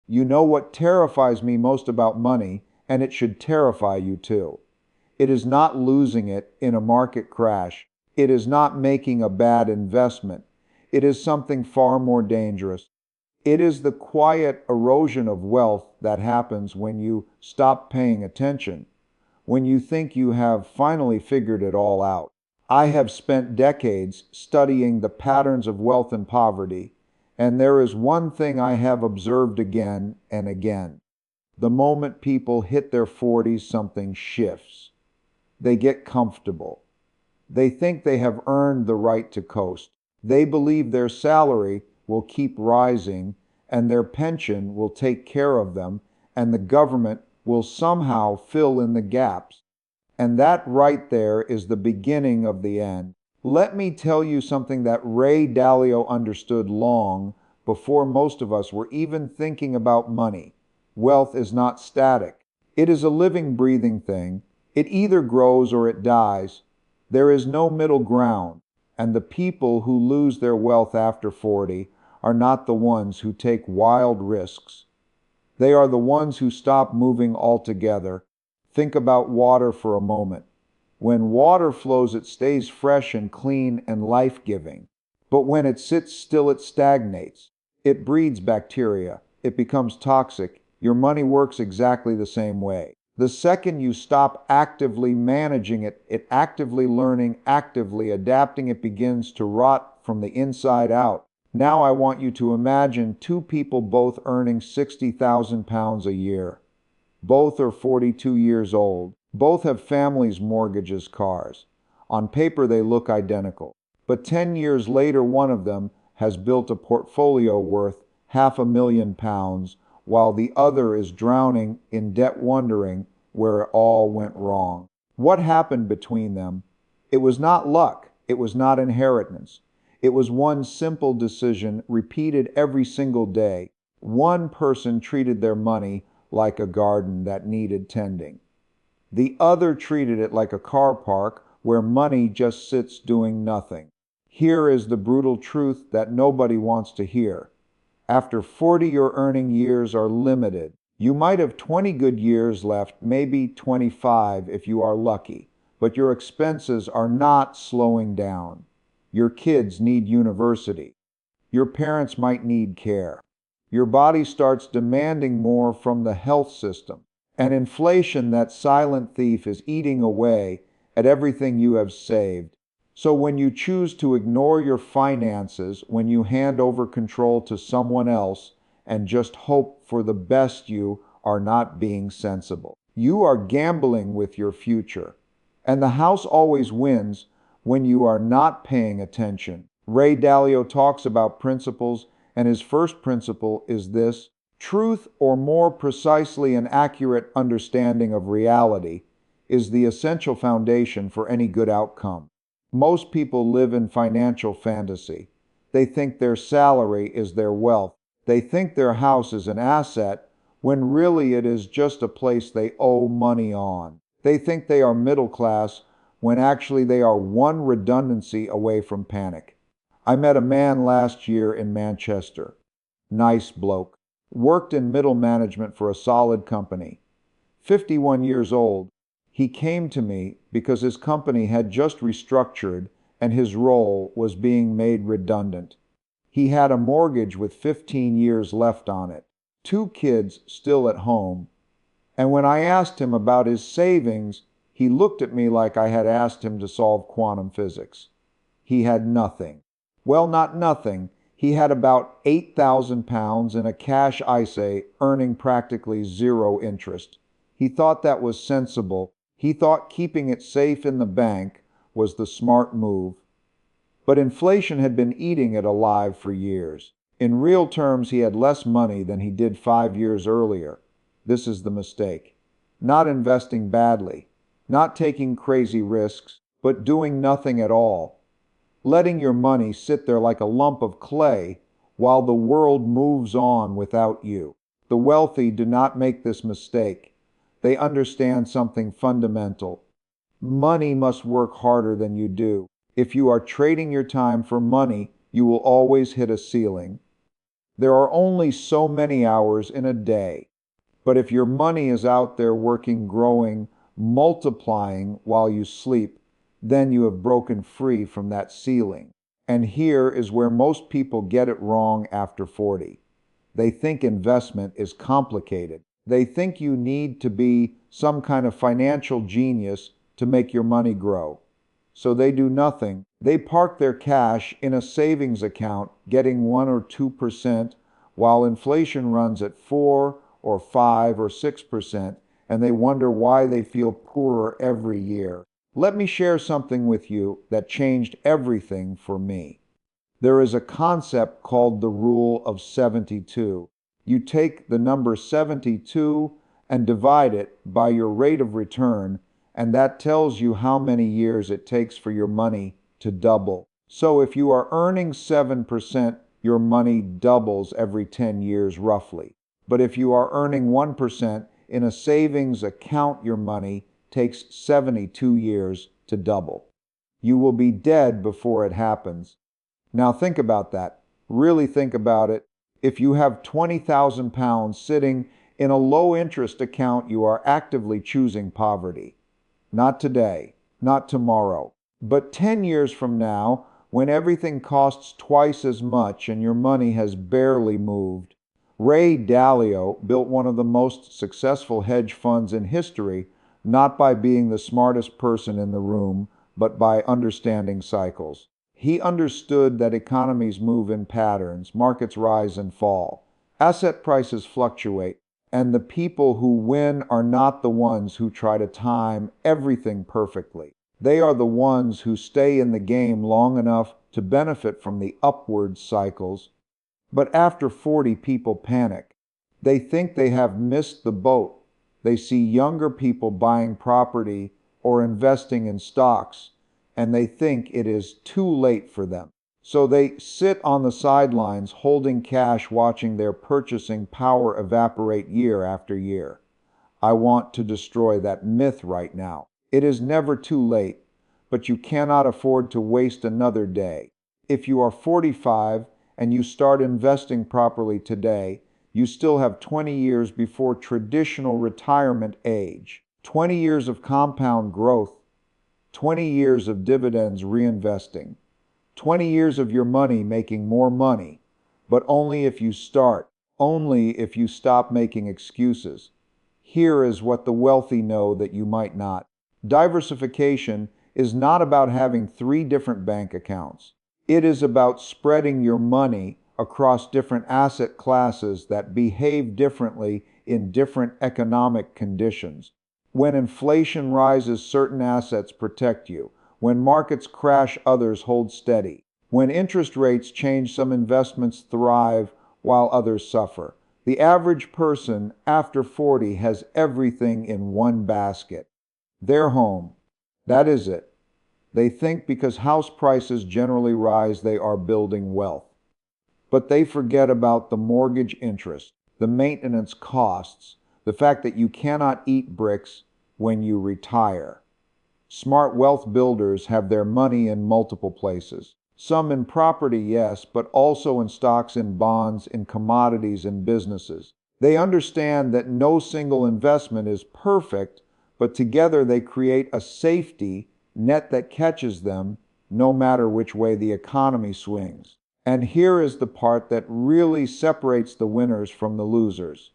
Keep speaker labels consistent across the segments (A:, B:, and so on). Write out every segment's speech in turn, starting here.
A: You know what terrifies me most about money, and it should terrify you too. It is not losing it in a market crash. It is not making a bad investment. It is something far more dangerous. It is the quiet erosion of wealth that happens when you stop paying attention, when you think you have finally figured it all out. I have spent decades studying the patterns of wealth and poverty, and there is one thing I have observed again and again. The moment people hit their 40s, something shifts. They get comfortable. They think they have earned the right to coast. They believe their salary will keep rising and their pension will take care of them and the government will somehow fill in the gaps. And that right there is the beginning of the end. Let me tell you something that Ray Dalio understood long before most of us were even thinking about money. Wealth is not static. It is a living, breathing thing. It either grows or it dies. There is no middle ground, and the people who lose their wealth after 40 are not the ones who take wild risks. They are the ones who stop moving altogether. Think about water for a moment. When water flows, it stays fresh and clean and life-giving. But when it sits still, it stagnates. It breeds bacteria. It becomes toxic. Your money works exactly the same way. The second you stop actively managing it, actively learning, actively adapting, it begins to rot from the inside out. Now I want you to imagine two people both earning £60,000 a year. Both are 42 years old. Both have families, mortgages, cars. On paper they look identical. But 10 years later, one of them has built a portfolio worth £500,000, while the other is drowning in debt, wondering where it all went wrong. What happened between them? It was not luck. It was not inheritance. It was one simple decision repeated every single day. One person treated their money like a garden that needed tending. The other treated it like a car park where money just sits doing nothing. Here is the brutal truth that nobody wants to hear. After 40, your earning years are limited. You might have 20 good years left, maybe 25 if you are lucky, but your expenses are not slowing down. Your kids need university. Your parents might need care. Your body starts demanding more from the health system. And inflation, that silent thief, is eating away at everything you have saved. So when you choose to ignore your finances, when you hand over control to someone else and just hope for the best, you are not being sensible. You are gambling with your future. And the house always wins when you are not paying attention. Ray Dalio talks about principles, and his first principle is this: truth, or more precisely, an accurate understanding of reality, is the essential foundation for any good outcome. Most people live in financial fantasy. They think their salary is their wealth. They think their house is an asset, when really it is just a place they owe money on. They think they are middle class, when actually they are one redundancy away from panic. I met a man last year in Manchester. Nice bloke. Worked in middle management for a solid company. 51 years old. He came to me because his company had just restructured and his role was being made redundant. He had a mortgage with 15 years left on it, 2 kids still at home, and when I asked him about his savings, he looked at me like I had asked him to solve quantum physics. He had nothing. Well, not nothing. He had about £8,000 in a cash ISA, earning practically zero interest. He thought that was sensible. He thought keeping it safe in the bank was the smart move. But inflation had been eating it alive for years. In real terms, he had less money than he did 5 years earlier. This is the mistake. Not investing badly, not taking crazy risks, but doing nothing at all. Letting your money sit there like a lump of clay while the world moves on without you. The wealthy do not make this mistake. They understand something fundamental. Money must work harder than you do. If you are trading your time for money, you will always hit a ceiling. There are only so many hours in a day. But if your money is out there working, growing, multiplying while you sleep, then you have broken free from that ceiling. And here is where most people get it wrong after 40. They think investment is complicated. They think you need to be some kind of financial genius to make your money grow. So they do nothing. They park their cash in a savings account, getting 1 or 2%, while inflation runs at 4 or 5 or 6%, and they wonder why they feel poorer every year. Let me share something with you that changed everything for me. There is a concept called the Rule of 72. You take the number 72 and divide it by your rate of return, and that tells you how many years it takes for your money to double. So if you are earning 7%, your money doubles every 10 years roughly. But if you are earning 1% in a savings account, your money takes 72 years to double. You will be dead before it happens. Now think about that. Really think about it. If you have 20,000 pounds sitting in a low interest account, you are actively choosing poverty. Not today, not tomorrow, but 10 years from now, when everything costs twice as much and your money has barely moved. Ray Dalio built one of the most successful hedge funds in history, not by being the smartest person in the room, but by understanding cycles. He understood that economies move in patterns, markets rise and fall, asset prices fluctuate, and the people who win are not the ones who try to time everything perfectly. They are the ones who stay in the game long enough to benefit from the upward cycles. But after 40, people panic. They think they have missed the boat. They see younger people buying property or investing in stocks, and they think it is too late for them. So they sit on the sidelines holding cash, watching their purchasing power evaporate year after year. I want to destroy that myth right now. It is never too late, but you cannot afford to waste another day. If you are 45 and you start investing properly today, you still have 20 years before traditional retirement age, 20 years of compound growth, 20 years of dividends reinvesting, 20 years of your money making more money, but only if you start, only if you stop making excuses. Here is what the wealthy know that you might not. Diversification is not about having 3 different bank accounts. It is about spreading your money across different asset classes that behave differently in different economic conditions. When inflation rises, certain assets protect you. When markets crash, others hold steady. When interest rates change, some investments thrive while others suffer. The average person after 40 has everything in one basket. Their home. That is it. They think because house prices generally rise, they are building wealth. But they forget about the mortgage interest, the maintenance costs, the fact that you cannot eat bricks when you retire. Smart wealth builders have their money in multiple places. Some in property, yes, but also in stocks, in bonds, in commodities, in businesses. They understand that no single investment is perfect, but together they create a safety net that catches them no matter which way the economy swings. And here is the part that really separates the winners from the losers.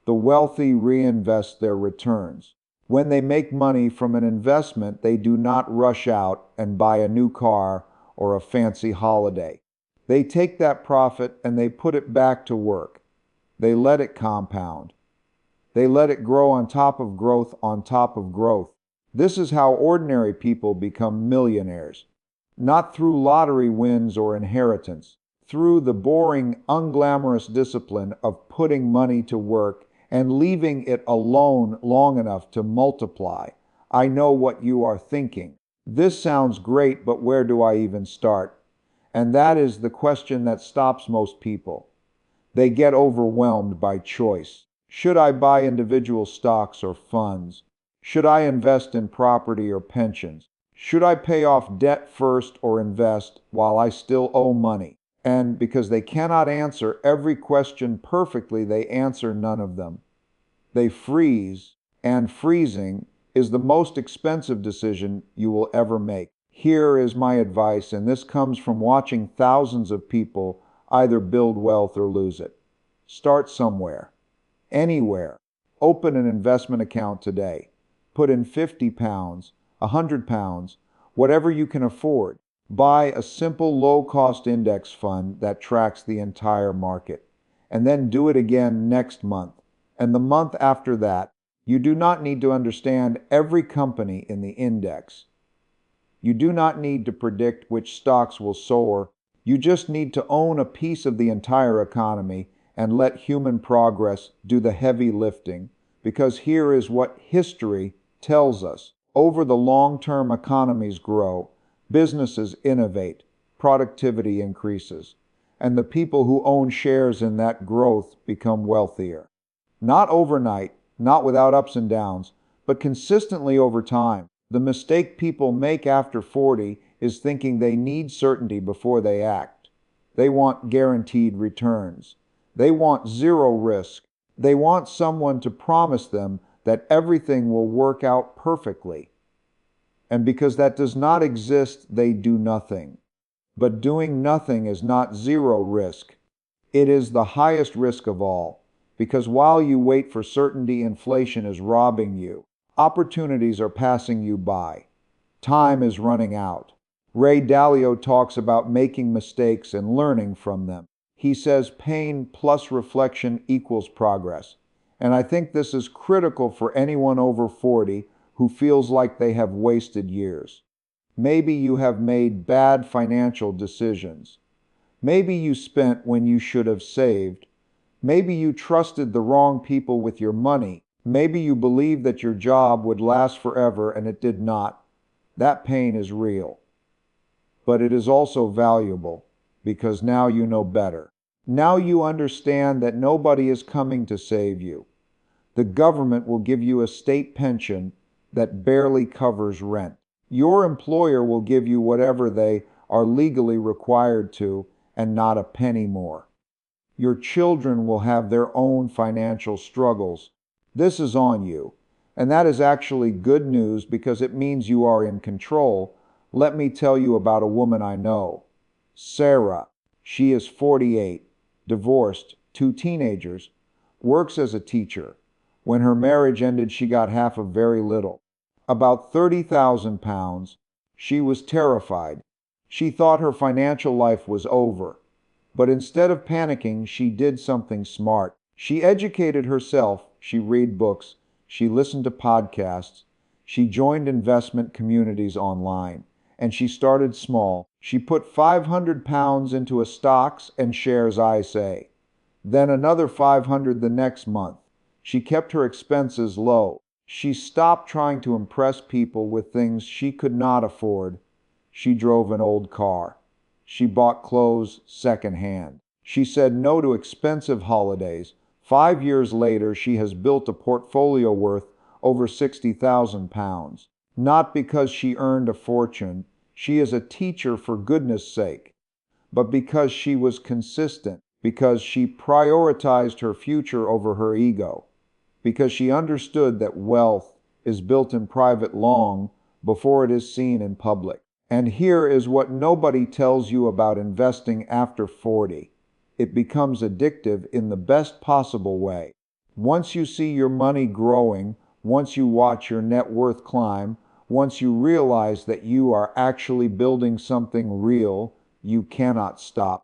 A: The wealthy reinvest their returns. When they make money from an investment, they do not rush out and buy a new car or a fancy holiday. They take that profit and they put it back to work. They let it compound. They let it grow on top of growth on top of growth. This is how ordinary people become millionaires. Not through lottery wins or inheritance, through the boring, unglamorous discipline of putting money to work and leaving it alone long enough to multiply. I know what you are thinking. This sounds great, but where do I even start? And that is the question that stops most people. They get overwhelmed by choice. Should I buy individual stocks or funds? Should I invest in property or pensions? Should I pay off debt first or invest while I still owe money? And because they cannot answer every question perfectly, they answer none of them. They freeze, and freezing is the most expensive decision you will ever make. Here is my advice, and this comes from watching thousands of people either build wealth or lose it. Start somewhere, anywhere. Open an investment account today. Put in £50, £100, whatever you can afford. Buy a simple low-cost index fund that tracks the entire market. And then do it again next month. And the month after that. You do not need to understand every company in the index. You do not need to predict which stocks will soar. You just need to own a piece of the entire economy and let human progress do the heavy lifting. Because here is what history tells us. Over the long term, economies grow, businesses innovate, productivity increases, and the people who own shares in that growth become wealthier. Not overnight, not without ups and downs, but consistently over time. The mistake people make after 40 is thinking they need certainty before they act. They want guaranteed returns. They want zero risk. They want someone to promise them that everything will work out perfectly. And because that does not exist, they do nothing. But doing nothing is not zero risk. It is the highest risk of all. Because while you wait for certainty, inflation is robbing you. Opportunities are passing you by. Time is running out. Ray Dalio talks about making mistakes and learning from them. He says pain plus reflection equals progress. And I think this is critical for anyone over 40 who feels like they have wasted years. Maybe you have made bad financial decisions. Maybe you spent when you should have saved. Maybe you trusted the wrong people with your money. Maybe you believed that your job would last forever and it did not. That pain is real. But it is also valuable because now you know better. Now you understand that nobody is coming to save you. The government will give you a state pension that barely covers rent. Your employer will give you whatever they are legally required to and not a penny more. Your children will have their own financial struggles. This is on you. And that is actually good news because it means you are in control. Let me tell you about a woman I know. Sarah. She is 48, divorced, 2 teenagers, works as a teacher. When her marriage ended, she got half of very little, about £30,000. She was terrified. She thought her financial life was over. But instead of panicking, she did something smart. She educated herself. She read books. She listened to podcasts. She joined investment communities online. And she started small. She put £500 into a stocks and shares ISA. Then another 500 the next month. She kept her expenses low. She stopped trying to impress people with things she could not afford. She drove an old car. She bought clothes secondhand. She said no to expensive holidays. 5 years later, she has built a portfolio worth over £60,000. Not because she earned a fortune. She is a teacher for goodness sake. But because she was consistent. Because she prioritized her future over her ego. Because she understood that wealth is built in private long before it is seen in public. And here is what nobody tells you about investing after 40. It becomes addictive in the best possible way. Once you see your money growing, once you watch your net worth climb, once you realize that you are actually building something real, you cannot stop.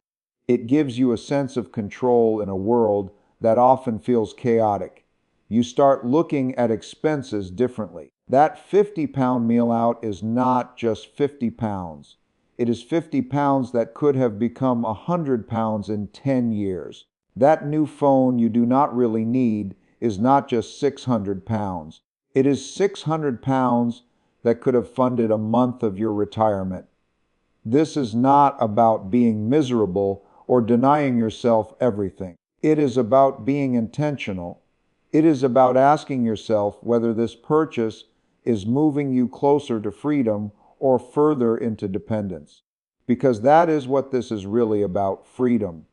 A: It gives you a sense of control in a world that often feels chaotic. You start looking at expenses differently. That £50 meal out is not just £50. It is £50 that could have become £100 in 10 years. That new phone you do not really need is not just £600. It is £600 that could have funded a month of your retirement. This is not about being miserable or denying yourself everything. It is about being intentional. It is about asking yourself whether this purchase is moving you closer to freedom or further into dependence. because that is what this is really about: freedom.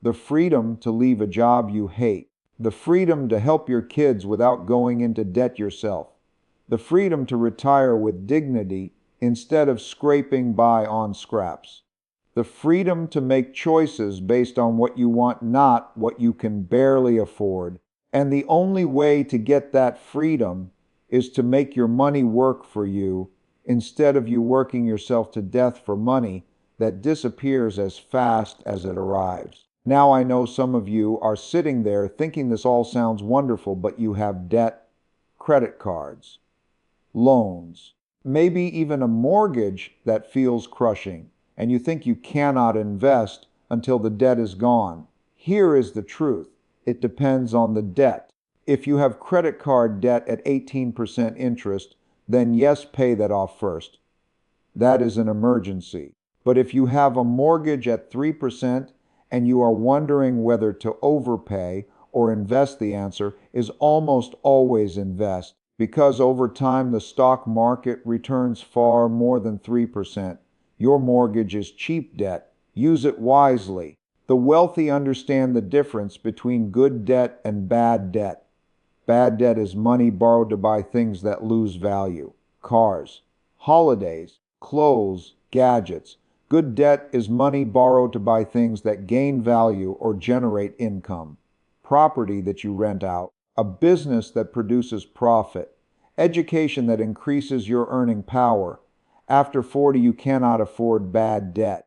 A: The freedom to leave a job you hate, the freedom to help your kids without going into debt yourself, the freedom to retire with dignity instead of scraping by on scraps, the freedom to make choices based on what you want, not what you can barely afford. And the only way to get that freedom is to make your money work for you instead of you working yourself to death for money that disappears as fast as it arrives. Now I know some of you are sitting there thinking this all sounds wonderful, but you have debt, credit cards, loans, maybe even a mortgage that feels crushing, and you think you cannot invest until the debt is gone. Here is the truth. It depends on the debt. If you have credit card debt at 18% interest, then yes, pay that off first. That is an emergency. But if you have a mortgage at 3% and you are wondering whether to overpay or invest, the answer is almost always invest, because over time the stock market returns far more than 3%. Your mortgage is cheap debt. Use it wisely. The wealthy understand the difference between good debt and bad debt. Bad debt is money borrowed to buy things that lose value: cars, holidays, clothes, gadgets. Good debt is money borrowed to buy things that gain value or generate income: property that you rent out, a business that produces profit, education that increases your earning power. After 40, you cannot afford bad debt.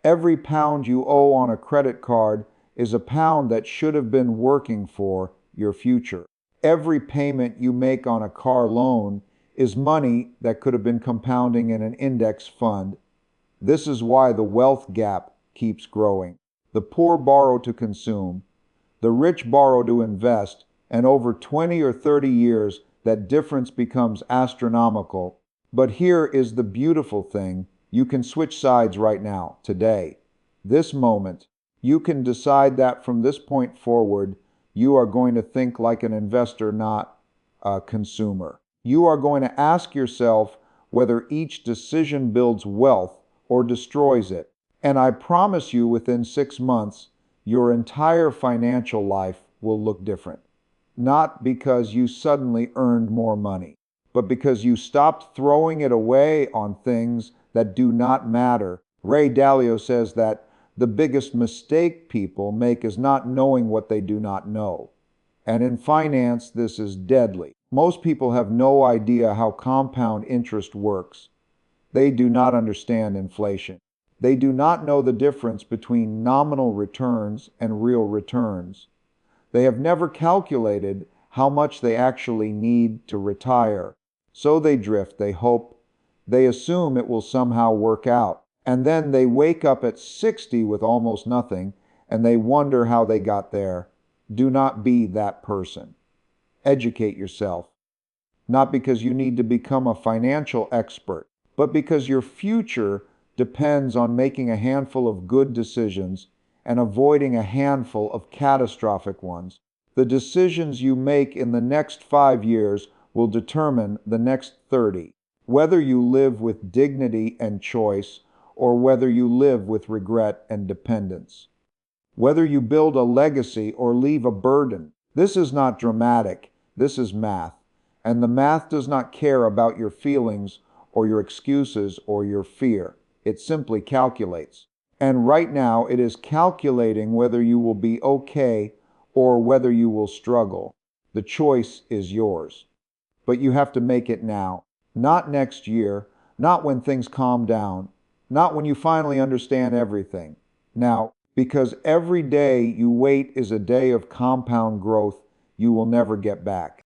A: Every pound you owe on a credit card is a pound that should have been working for your future. Every payment you make on a car loan is money that could have been compounding in an index fund. This is why the wealth gap keeps growing. The poor borrow to consume, the rich borrow to invest, and over 20 or 30 years, that difference becomes astronomical. But here is the beautiful thing: you can switch sides right now, today, this moment. You can decide that from this point forward, you are going to think like an investor, not a consumer. You are going to ask yourself whether each decision builds wealth or destroys it. And I promise you, within 6 months, your entire financial life will look different. Not because you suddenly earned more money, but because you stopped throwing it away on things that do not matter. Ray Dalio says that the biggest mistake people make is not knowing what they do not know. And in finance, this is deadly. Most people have no idea how compound interest works. They do not understand inflation. They do not know the difference between nominal returns and real returns. They have never calculated how much they actually need to retire. So they drift, they hope, they assume it will somehow work out. And then they wake up at 60 with almost nothing, and they wonder how they got there. Do not be that person. Educate yourself. Not because you need to become a financial expert, but because your future depends on making a handful of good decisions and avoiding a handful of catastrophic ones. The decisions you make in the next 5 years will determine the next 30, whether you live with dignity and choice or whether you live with regret and dependence, whether you build a legacy or leave a burden. This is not dramatic, this is math. And the math does not care about your feelings or your excuses or your fear. It simply calculates. And right now it is calculating whether you will be okay or whether you will struggle. The choice is yours. But you have to make it now. Not next year, not when things calm down, not when you finally understand everything. Now, because every day you wait is a day of compound growth you will never get back.